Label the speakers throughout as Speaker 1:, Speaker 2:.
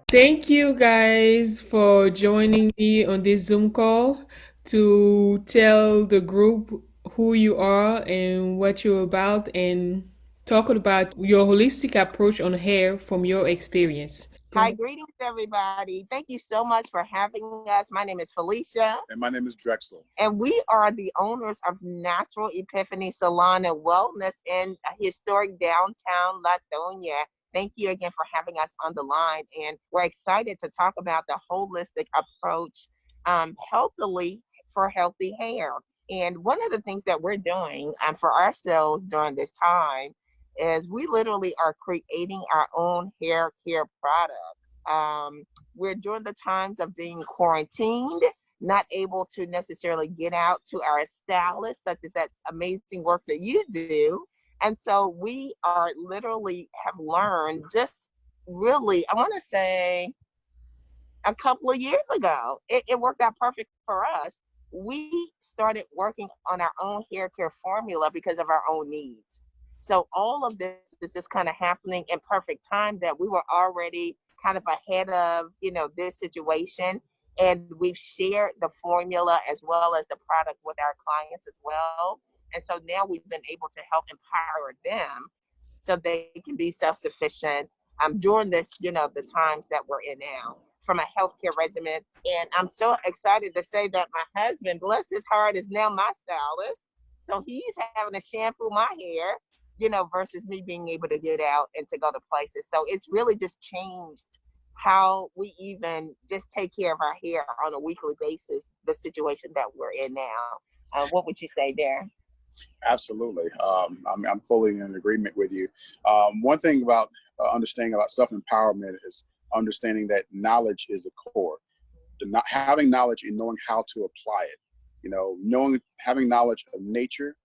Speaker 1: Thank you guys for joining me on this Zoom call to tell the group who you are and what you're about and talk about your holistic approach on hair from your experience. Go
Speaker 2: Hi,
Speaker 1: ahead.
Speaker 2: greetings, everybody. Thank you so much for having us. My name is Felicia.
Speaker 3: And my name is Drexel.
Speaker 2: And we are the owners of Natural Epiphany Salon and Wellness in historic downtown Latonia. Thank you again for having us on the line. And we're excited to talk about the holistic approach healthily for healthy hair. And one of the things that we're doing for ourselves during this time is we literally are creating our own hair care products. We're during the times of being quarantined, not able to necessarily get out to our stylists, such as that amazing work that you do. And so we are literally have learned just really, I want to say a couple of years ago, it worked out perfect for us. We started working on our own hair care formula because of our own needs. So all of this is just kind of happening in perfect time that we were already kind of ahead of, this situation. And we've shared the formula as well as the product with our clients as well. And so now we've been able to help empower them so they can be self-sufficient during this, the times that we're in now from a healthcare regimen. And I'm so excited to say that my husband, bless his heart, is now my stylist. So he's having to shampoo my hair, versus me being able to get out and to go to places. So it's really just changed how we even just take care of our hair on a weekly basis, the situation that we're in now. What would you say there?
Speaker 3: Absolutely. I'm fully in agreement with you. One thing about understanding about self-empowerment is understanding that knowledge is a core. Not having knowledge and knowing how to apply it. Having knowledge of nature,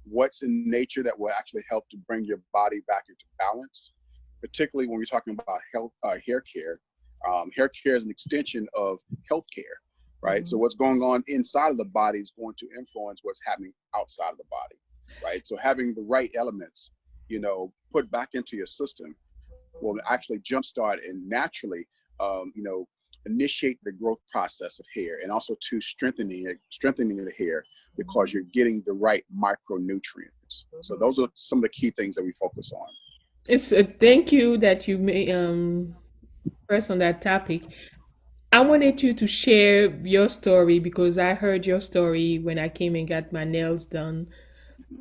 Speaker 3: what's in nature that will actually help to bring your body back into balance, particularly when we're talking about health, hair care. Hair care is an extension of health care, right?
Speaker 2: Mm-hmm.
Speaker 3: So what's going on inside of the body is going to influence what's happening outside of the body, right? So having the right elements, put back into your system will actually jumpstart and naturally, initiate the growth process of hair, and also to strengthening the hair because you're getting the right micronutrients. So those are some of the key things that we focus on.
Speaker 1: It's a thank you that you may press on that topic. I wanted you to share your story because I heard your story when I came and got my nails done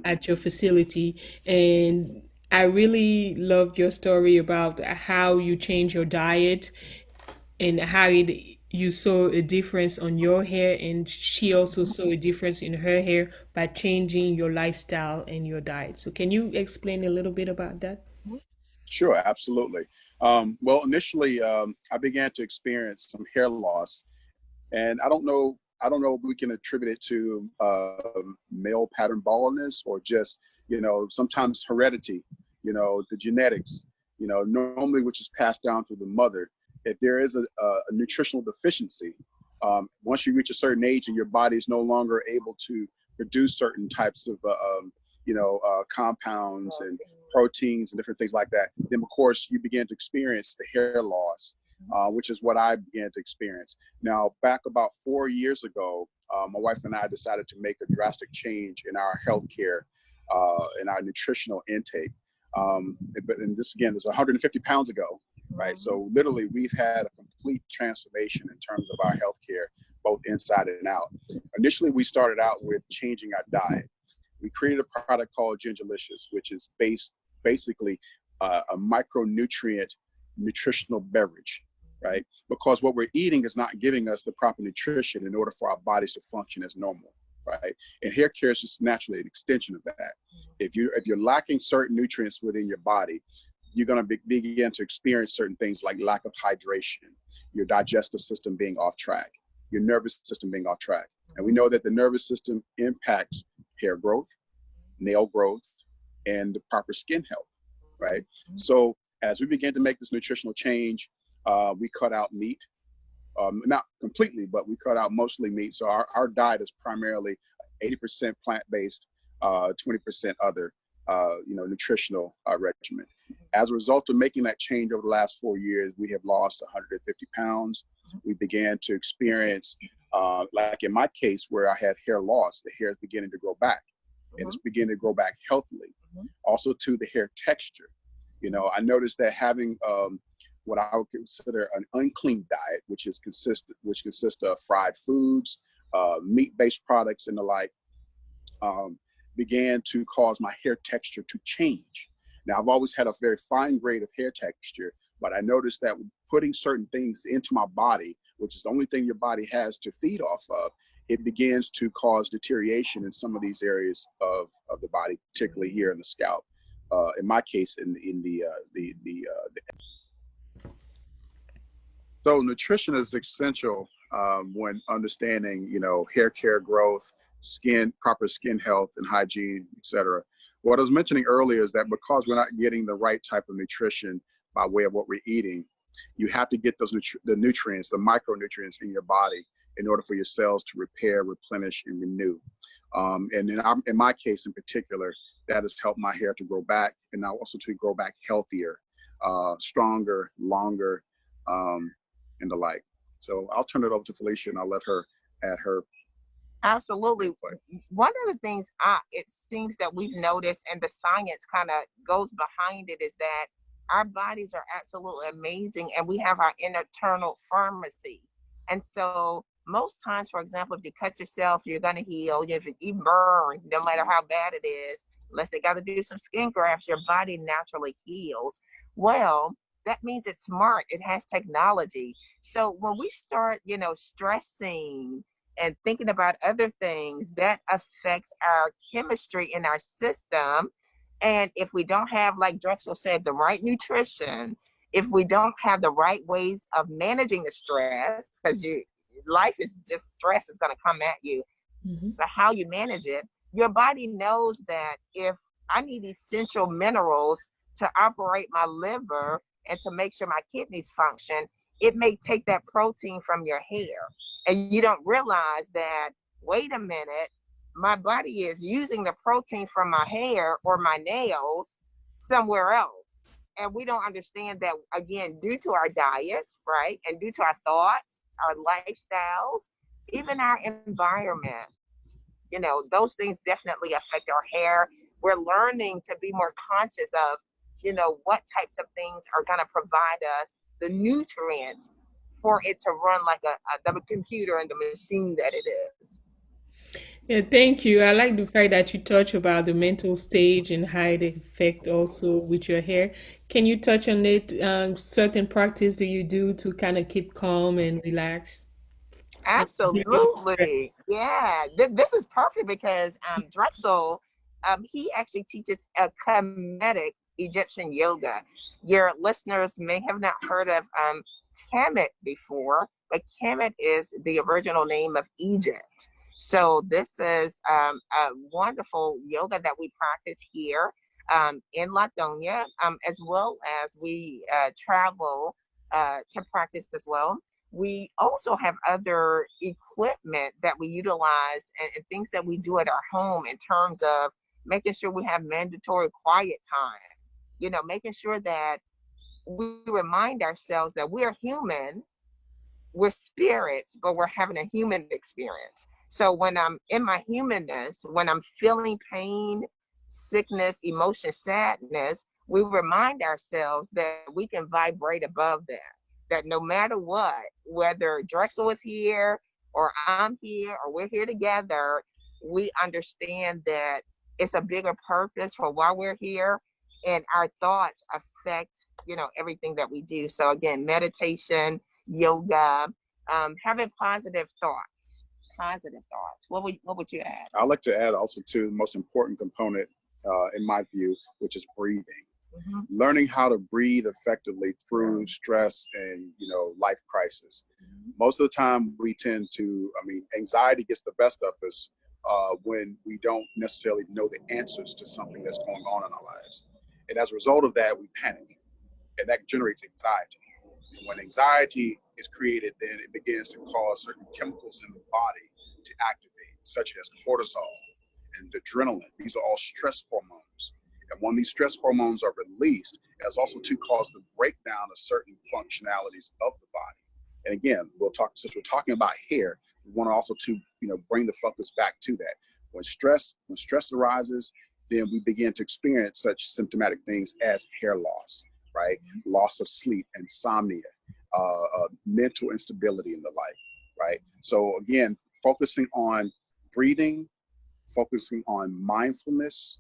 Speaker 1: at your facility. And I really loved your story about how you change your diet and how you saw a difference on your hair, and she also saw a difference in her hair by changing your lifestyle and your diet. So can you explain a little bit about that?
Speaker 3: Sure, absolutely. Well, initially, I began to experience some hair loss, and I don't know if we can attribute it to male pattern baldness or just, sometimes heredity, the genetics, normally which is passed down through the mother. If there is a nutritional deficiency, once you reach a certain age and your body is no longer able to produce certain types of, compounds and proteins and different things like that, then of course you begin to experience the hair loss, which is what I began to experience. Now, back about 4 years ago, my wife and I decided to make a drastic change in our healthcare, in our nutritional intake. And this again is 150 pounds ago, right? So literally, we've had a complete transformation in terms of our healthcare, both inside and out. Initially, we started out with changing our diet. We created a product called Gingerlicious, which is basically a micronutrient nutritional beverage, right? Because what we're eating is not giving us the proper nutrition in order for our bodies to function as normal, right? And hair care is just naturally an extension of that. If you're lacking certain nutrients within your body, you're going to begin to experience certain things like lack of hydration, your digestive system being off track, your nervous system being off track. And we know that the nervous system impacts hair growth, nail growth, and the proper skin health, right? So as we began to make this nutritional change, we cut out meat, not completely, but we cut out mostly meat. So our diet is primarily 80% plant-based, 20% other, nutritional regimen. As a result of making that change over the last 4 years, we have lost 150 pounds. We began to experience, like in my case, where I had hair loss, the hair is beginning to grow back, and it's beginning to grow back healthily. Also, to the hair texture. I noticed that having what I would consider an unclean diet, which consists of fried foods, meat-based products, and the like, um, began to cause my hair texture to change. Now, I've always had a very fine grade of hair texture, but I noticed that putting certain things into my body, which is the only thing your body has to feed off of, it begins to cause deterioration in some of these areas of the body, particularly here in the scalp. In my case, in the so nutrition is essential when understanding, hair care, growth, proper skin health and hygiene, etc. What I was mentioning earlier is that because we're not getting the right type of nutrition by way of what we're eating, you have to get the nutrients, the micronutrients in your body in order for your cells to repair, replenish, and renew. And in my case in particular, that has helped my hair to grow back, and now also to grow back healthier, stronger, longer, um, and the like. So I'll turn it over to Felicia, and I'll let her add her
Speaker 2: Absolutely.
Speaker 3: input.
Speaker 2: One of the things it seems that we've noticed, and the science kind of goes behind it, is that our bodies are absolutely amazing, and we have our internal pharmacy. And so, most times, for example, if you cut yourself, you're going to heal. If you burn, no matter how bad it is, unless they got to do some skin grafts, your body naturally heals. Well, that means it's smart, it has technology. So, when we start, stressing and thinking about other things, that affects our chemistry in our system. And if we don't have, like Drexel said, the right nutrition, if we don't have the right ways of managing the stress, because life is just stress is going to come at you,
Speaker 1: Mhm.
Speaker 2: but how you manage it, your body knows that if I need essential minerals to operate my liver and to make sure my kidneys function, it may take that protein from your hair. And you don't realize that, wait a minute, my body is using the protein from my hair or my nails somewhere else. And we don't understand that, again, due to our diets, right? And due to our thoughts, our lifestyles, even our environment, those things definitely affect our hair. We're learning to be more conscious of, what types of things are going to provide us the nutrients for it to run like the computer and the machine that it is.
Speaker 1: Yeah, thank you. I like the fact that you touch about the mental stage and how it affect also with your hair. Can you touch on it? Certain practice that you do to kind of keep calm and relax and deal with stress?
Speaker 2: Absolutely. Yeah. This is perfect because Drexel, he actually teaches a Kemetic Egyptian yoga. Your listeners may have not heard of Kemet before, but Kemet is the original name of Egypt. So this is a wonderful yoga that we practice here in Latonia, as well as we travel to practice as well. We also have other equipment that we utilize, and things that we do at our home in terms of making sure we have mandatory quiet time, making sure that we remind ourselves that we're human, we're spirits, but we're having a human experience. So when I'm in my humanness, when I'm feeling pain, sickness, emotion, sadness, we remind ourselves that we can vibrate above that. That no matter what, whether Drexel is here or I'm here or we're here together, we understand that it's a bigger purpose for why we're here, and our thoughts affect, everything that we do. So again, meditation, yoga, having positive thoughts. Positive thoughts. What would you add?
Speaker 3: I'd like to add also to the most important component, in my view, which is breathing.
Speaker 2: Mhm.
Speaker 3: Learning how to breathe effectively through stress and life crisis. Most of the time, we tend to, anxiety gets the best of us when we don't necessarily know the answers to something that's going on in our lives, and as a result of that, we panic, and that generates anxiety. And when anxiety is created, then it begins to cause certain chemicals in the body to activate, such as cortisol and adrenaline. These are all stress hormones. And when these stress hormones are released, it has also to cause the breakdown of certain functionalities of the body. And again, we'll talk, since we're talking about hair, we want to also to bring the focus back to that. When stress arises, then we begin to experience such symptomatic things as hair loss, right? Loss of sleep, insomnia, mental instability, and the like, right? So again, focusing on breathing, focusing on mindfulness,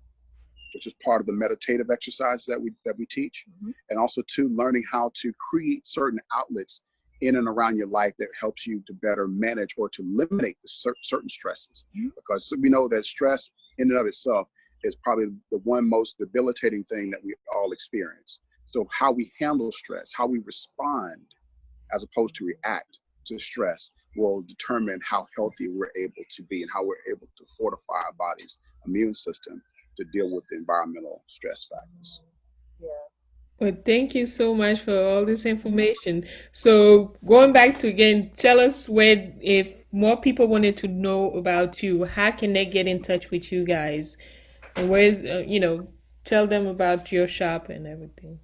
Speaker 3: which is part of the meditative exercise that we teach, and also to learning how to create certain outlets in and around your life that helps you to better manage or to eliminate the certain stresses. Because we know that stress in and of itself is probably the one most debilitating thing that we all experience. So how we handle stress, how we respond as opposed to react to stress will determine how healthy we're able to be and how we're able to fortify our body's immune system to deal with the environmental stress factors.
Speaker 2: Yeah.
Speaker 1: Well, thank you so much for all this information. So, going back to again, tell us where, if more people wanted to know about you, how can they get in touch with you guys? And where's, tell them about your shop and everything.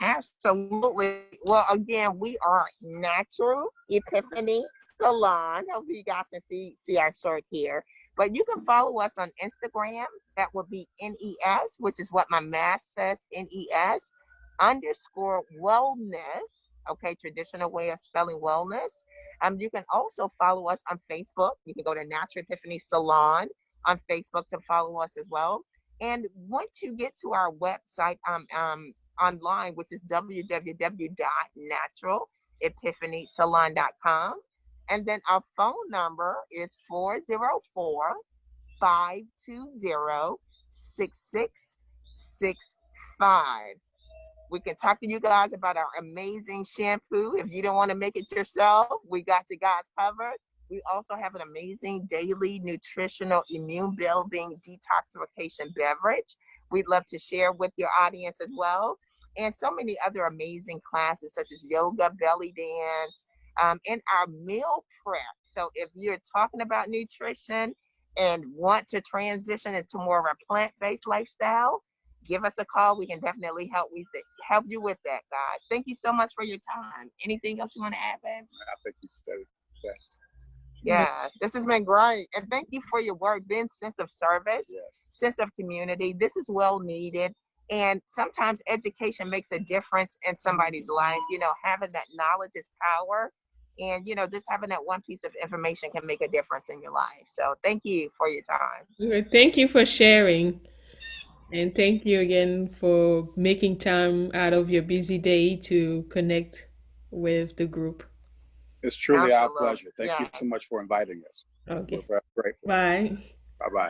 Speaker 2: Absolutely. Well, again, we are Natural Epiphany Salon. Hope you guys can see our shirt here. But you can follow us on Instagram. That would be NES, which is what my mask says, NES underscore wellness. Okay, traditional way of spelling wellness. You can also follow us on Facebook. You can go to Natural Epiphany Salon on Facebook to follow us as well. And once you get to our website, online, which is www.naturalepiphanysalon.com. And then our phone number is 404 520 6665. We can talk to you guys about our amazing shampoo. If you don't want to make it yourself, we got you guys covered. We also have an amazing daily nutritional immune building detoxification beverage we'd love to share with your audience as well. And so many other amazing classes such as yoga, belly dance, and our meal prep. So if you're talking about nutrition and want to transition into more of a plant-based lifestyle, give us a call. We can definitely help you with that, guys. Thank you so much for your time. Anything else you want to add, babe?
Speaker 3: I think you said it best.
Speaker 2: Yes, this has been great. And thank you for your work, Ben. Sense of service,
Speaker 3: Yes.
Speaker 2: sense of community. This is well needed. And sometimes education makes a difference in somebody's life. Having that knowledge is power. And, just having that one piece of information can make a difference in your life. So thank you for your time.
Speaker 1: Okay, thank you for sharing. And thank you again for making time out of your busy day to connect with the group.
Speaker 3: It's truly our
Speaker 2: Absolutely.
Speaker 3: pleasure. Thank you
Speaker 2: Yeah.
Speaker 3: so much for inviting us. We're
Speaker 1: Okay.
Speaker 3: forever grateful.
Speaker 1: Bye.
Speaker 3: Bye bye.